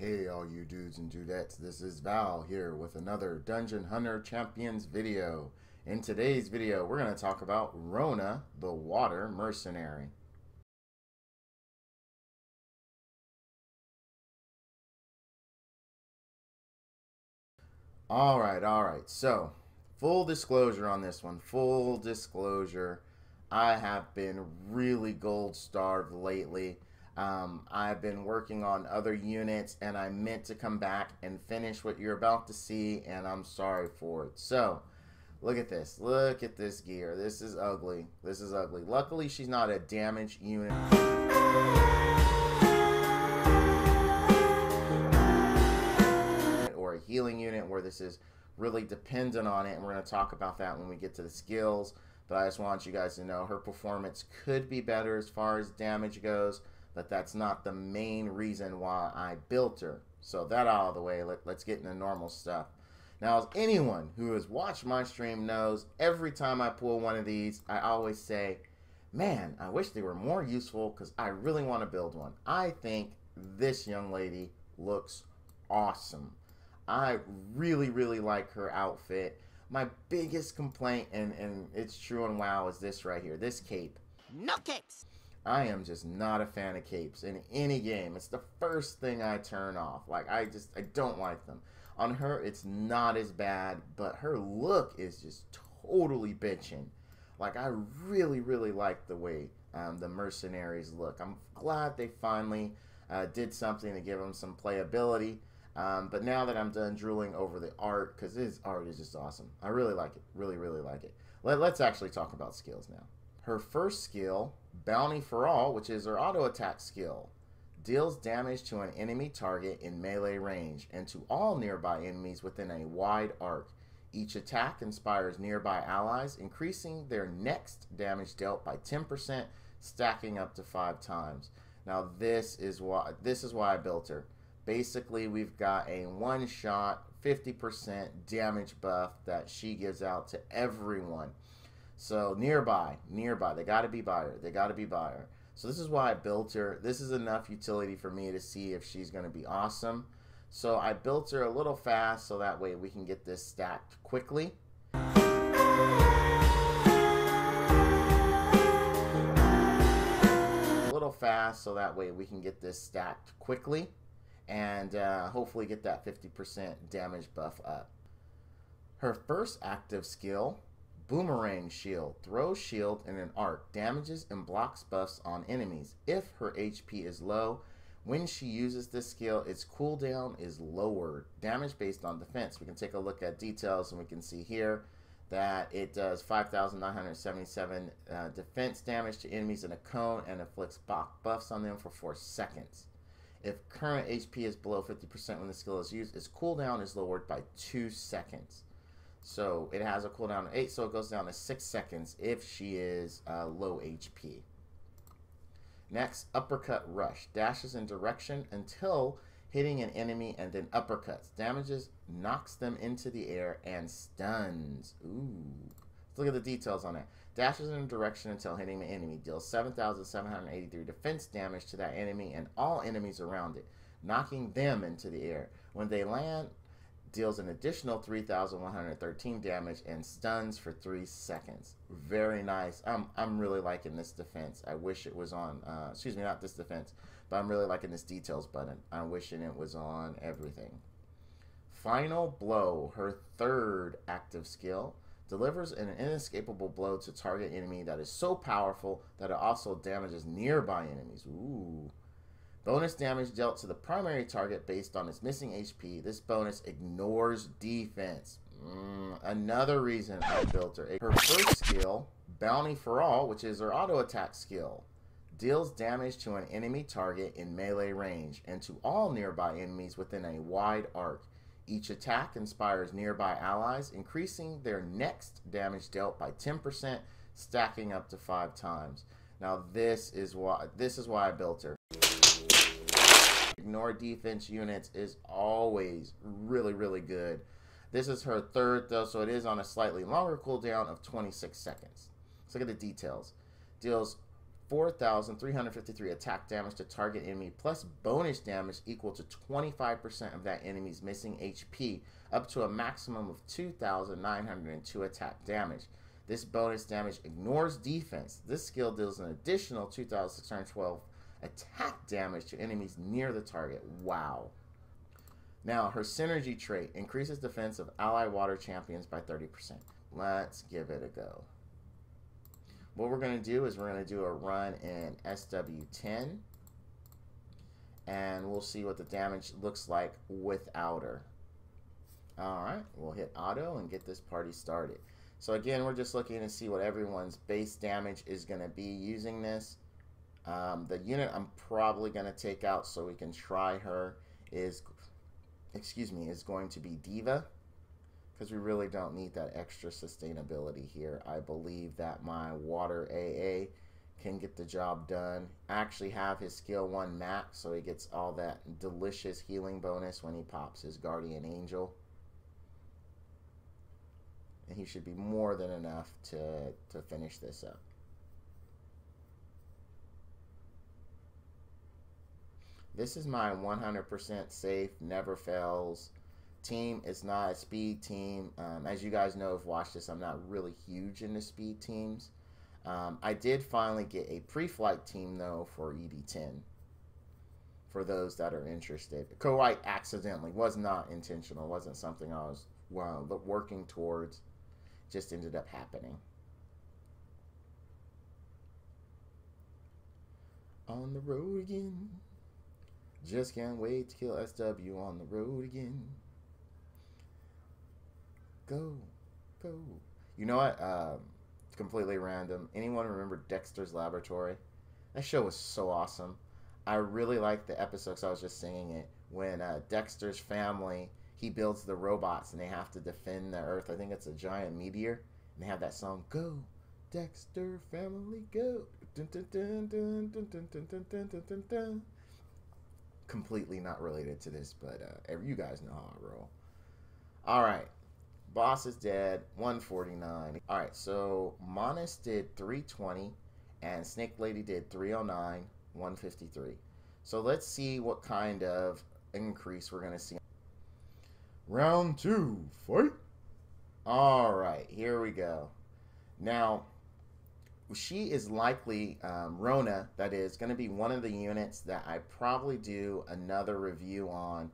Hey all you dudes and dudettes, this is Val here with another Dungeon Hunter Champions video. In today's video, we're going to talk about Rona, the Water Mercenary. Alright, so full disclosure on this one, full disclosure. I have been really gold starved lately. I've been working on other units and I meant to come back and finish what you're about to see, and I'm sorry for it. So, look at this. Look at this gear. This is ugly. This is ugly. Luckily, she's not a damaged unit or a healing unit where this is really dependent on it, and we're going to talk about that when we get to the skills. But I just want you guys to know her performance could be better as far as damage goes, but that's not the main reason why I built her. So that out of the way, let's get into normal stuff. Now, as anyone who has watched my stream knows, every time I pull one of these, I always say, man, I wish they were more useful because I really want to build one. I think this young lady looks awesome. I really like her outfit. My biggest complaint, and it's true on WoW, is this right here, this cape. No capes! I am just not a fan of capes in any game. It's the first thing I turn off. Like, I don't like them. On her, it's not as bad, but her look is just totally bitchin'. Like, I really like the way the mercenaries look. I'm glad they finally did something to give them some playability. But now that I'm done drooling over the art, because this art is just awesome. I really like it. Really like it. Let's actually talk about skills now. Her first skill, Bounty for All, which is her auto attack skill, deals damage to an enemy target in melee range and to all nearby enemies within a wide arc. Each attack inspires nearby allies, increasing their next damage dealt by 10%, stacking up to 5 times. Now this is why I built her. Basically, we've got a one-shot 50% damage buff that she gives out to everyone. So nearby, they gotta be by her. So this is why I built her. This is enough utility for me to see if she's gonna be awesome. So I built her a little fast so that way we can get this stacked quickly. And hopefully get that 50% damage buff up. Her first active skill, Boomerang Shield, throws shield in an arc, damages and blocks buffs on enemies. If her HP is low, when she uses this skill, its cooldown is lowered. Damage based on defense. We can take a look at details and we can see here that it does 5,977 defense damage to enemies in a cone and inflicts buffs on them for 4 seconds. If current HP is below 50% when the skill is used, its cooldown is lowered by 2 seconds. So it has a cooldown of 8, so it goes down to 6 seconds if she is low HP. Next, Uppercut Rush. Dashes in direction until hitting an enemy and then uppercuts. Damages, knocks them into the air, and stuns. Ooh. Let's look at the details on that. Dashes in direction until hitting an enemy. Deals 7,783 defense damage to that enemy and all enemies around it, knocking them into the air. When they land, deals an additional 3,113 damage and stuns for 3 seconds. Very nice. I'm really liking this defense. I wish it was on, excuse me, not this defense, but I'm really liking this details button. I'm wishing it was on everything. Final Blow, her third active skill, delivers an inescapable blow to target enemy that is so powerful that it also damages nearby enemies. Ooh. Bonus damage dealt to the primary target based on its missing HP. This bonus ignores defense. Another reason I built her. Her first skill, Bounty for All, which is her auto attack skill, deals damage to an enemy target in melee range and to all nearby enemies within a wide arc. Each attack inspires nearby allies, increasing their next damage dealt by 10%, stacking up to 5 times. Now this is why I built her. Ignore defense units is always really good. This is her third though, so it is on a slightly longer cooldown of 26 seconds. Let's look at the details. Deals 4,353 attack damage to target enemy plus bonus damage equal to 25% of that enemy's missing HP, up to a maximum of 2,902 attack damage. This bonus damage ignores defense. This skill deals an additional 2,612 attack damage to enemies near the target. Wow. Now, her synergy trait increases defense of ally water champions by 30%. Let's give it a go. What we're going to do is we're going to do a run in SW10, and we'll see what the damage looks like without her. Alright, we'll hit auto and get this party started. So again, we're just looking to see what everyone's base damage is going to be using this. The unit I'm probably going to take out so we can try her is going to be Diva, because we really don't need that extra sustainability here. I believe that my water AA can get the job done. I actually have his skill 1 max, so he gets all that delicious healing bonus when he pops his Guardian Angel. And he should be more than enough to finish this up. This is my 100% safe, never fails team. It's not a speed team. As you guys know, if watched this, I'm not really huge into speed teams. I did finally get a pre-flight team, though, for ED10. For those that are interested. Quite accidentally. Was not intentional. Wasn't something I was working towards. Just ended up happening. On the road again. Just can't wait to kill SW on the road again. Go, go. You know what? Completely random. Anyone remember Dexter's Laboratory? That show was so awesome. I really liked the episodes. I was just singing it. When Dexter's family, he builds the robots and they have to defend the Earth. I think it's a giant meteor. And they have that song, Go, Dexter family, go. Dun, dun, dun, dun, dun, dun, dun, dun, dun, dun, dun, dun. Completely not related to this, but you guys know how I roll. Alright. Boss is dead. 149. Alright, so Monis did 320 and Snake Lady did 309, 153. So let's see what kind of increase we're going to see. Round 2, fight! Alright, here we go. Now, she is likely, Rona, that is, going to be one of the units that I probably do another review on.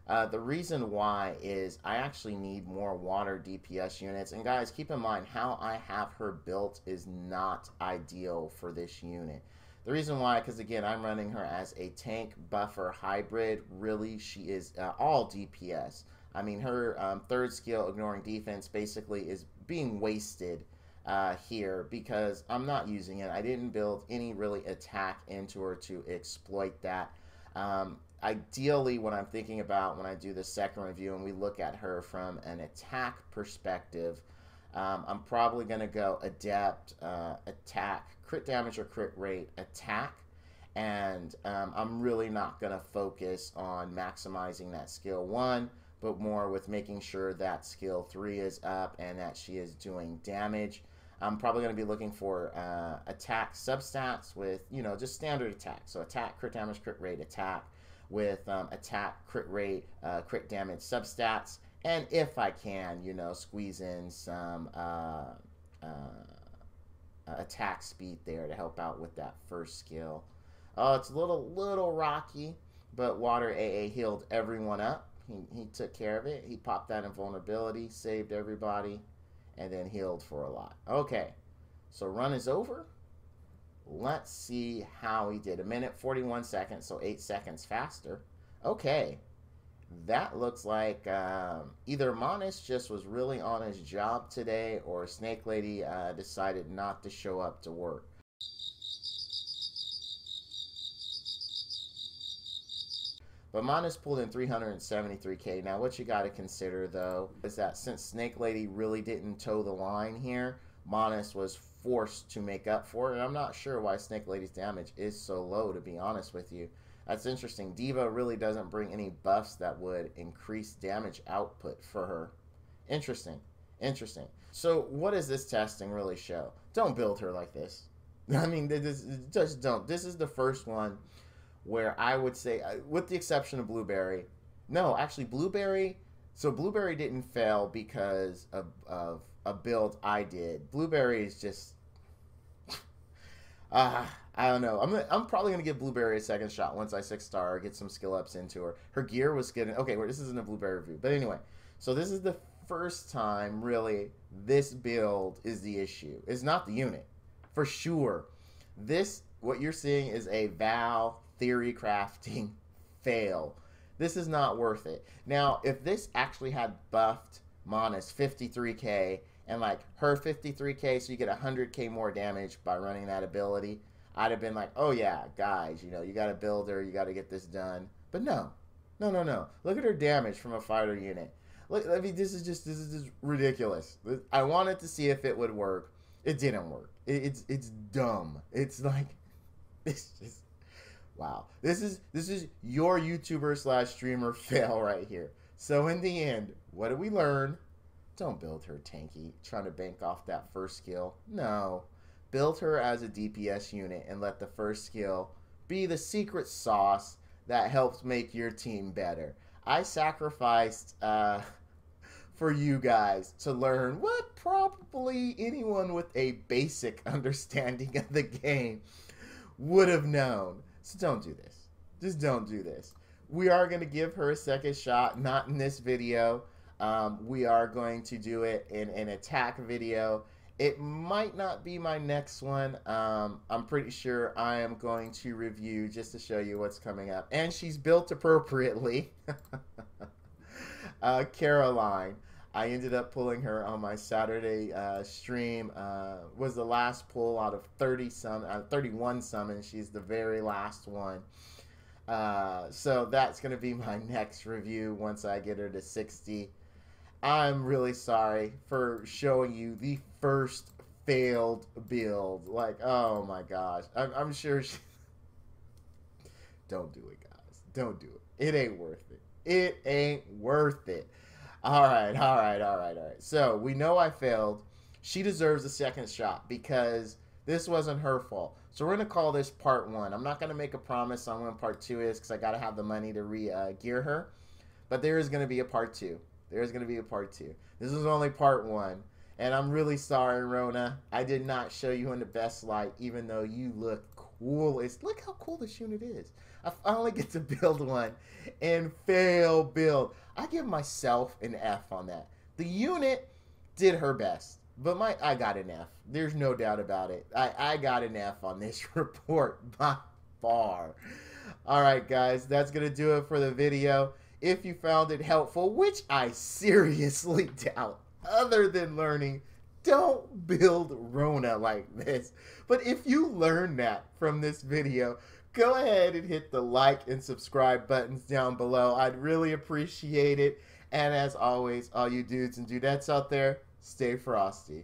The reason why is I actually need more water DPS units. And guys, keep in mind, how I have her built is not ideal for this unit. The reason why, because again, I'm running her as a tank buffer hybrid. Really, she is all DPS. I mean, her third skill, ignoring defense, basically is being wasted here because I'm not using it. I didn't build any really attack into her to exploit that. Ideally, what I'm thinking about when I do the second review and we look at her from an attack perspective, I'm probably going to go adept, attack, crit damage or crit rate, attack, and I'm really not going to focus on maximizing that skill 1, but more with making sure that skill 3 is up and that she is doing damage. I'm probably going to be looking for attack substats with, you know, just standard attack. So attack, crit damage, crit rate, attack with attack, crit rate, crit damage substats. And if I can, you know, squeeze in some attack speed there to help out with that first skill. Oh, it's a little rocky, but Water AA healed everyone up. He took care of it. He popped that invulnerability, saved everybody, and then healed for a lot. Okay, so run is over. Let's see how he did. 1:41 seconds, so 8 seconds faster. Okay, that looks like either Monis just was really on his job today, or Snake Lady decided not to show up to work. But Monis pulled in 373k. Now, what you got to consider, though, is that since Snake Lady really didn't toe the line here, Monis was forced to make up for it. And I'm not sure why Snake Lady's damage is so low, to be honest with you. That's interesting. Diva really doesn't bring any buffs that would increase damage output for her. Interesting. Interesting. So what does this testing really show? Don't build her like this. I mean, just don't. This is the first one where I would say, with the exception of Blueberry, no, actually Blueberry. So Blueberry didn't fail because of a build I did. Blueberry is just, I don't know. I'm probably gonna give Blueberry a second shot once I 6-star her, get some skill ups into her. Her gear was good. Okay, well, this isn't a Blueberry review, but anyway. So this is the first time really this build is the issue. It's not the unit, for sure. This, what you're seeing is a Val theory crafting fail. This is not worth it. Now, if this actually had buffed Mana's 53k and like her 53k, so you get 100k more damage by running that ability, I'd have been like, oh yeah, guys, you know, you got to build her, you got to get this done. But no. Look at her damage from a fighter unit. Look, I mean, this is just ridiculous. I wanted to see if it would work. It didn't work. It's dumb. It's like, it's just, wow. This is your YouTuber / streamer fail right here. So in the end, what did we learn? Don't build her tanky, trying to bank off that first skill. No. Build her as a DPS unit and let the first skill be the secret sauce that helps make your team better. I sacrificed for you guys to learn what probably anyone with a basic understanding of the game would have known. So don't do this. Just don't do this. We are going to give her a second shot, not in this video. We are going to do it in an attack video. It might not be my next one. I'm pretty sure I am going to review just to show you what's coming up. And she's built appropriately. Caroline. I ended up pulling her on my Saturday stream. Was the last pull out of 31 summons. She's the very last one. So that's going to be my next review once I get her to 60. I'm really sorry for showing you the first failed build. Like, oh my gosh. I'm sure she... Don't do it, guys. Don't do it. It ain't worth it. It ain't worth it. All right. So we know I failed. She deserves a second shot because this wasn't her fault. So we're going to call this part 1. I'm not going to make a promise on when part 2 is because I got to have the money to re-gear her. But there is going to be a part 2. There's going to be a part 2. This is only part 1. And I'm really sorry, Rona. I did not show you in the best light, even though you look cool. Look how cool this unit is. I finally get to build one and fail build. I give myself an F on that. The unit did her best, but I got an F. There's no doubt about it. I got an F on this report by far. All right, guys, that's going to do it for the video. If you found it helpful, which I seriously doubt, other than learning, don't build Rona like this. But if you learned that from this video, go ahead and hit the like and subscribe buttons down below. I'd really appreciate it. And as always, all you dudes and dudettes out there, stay frosty.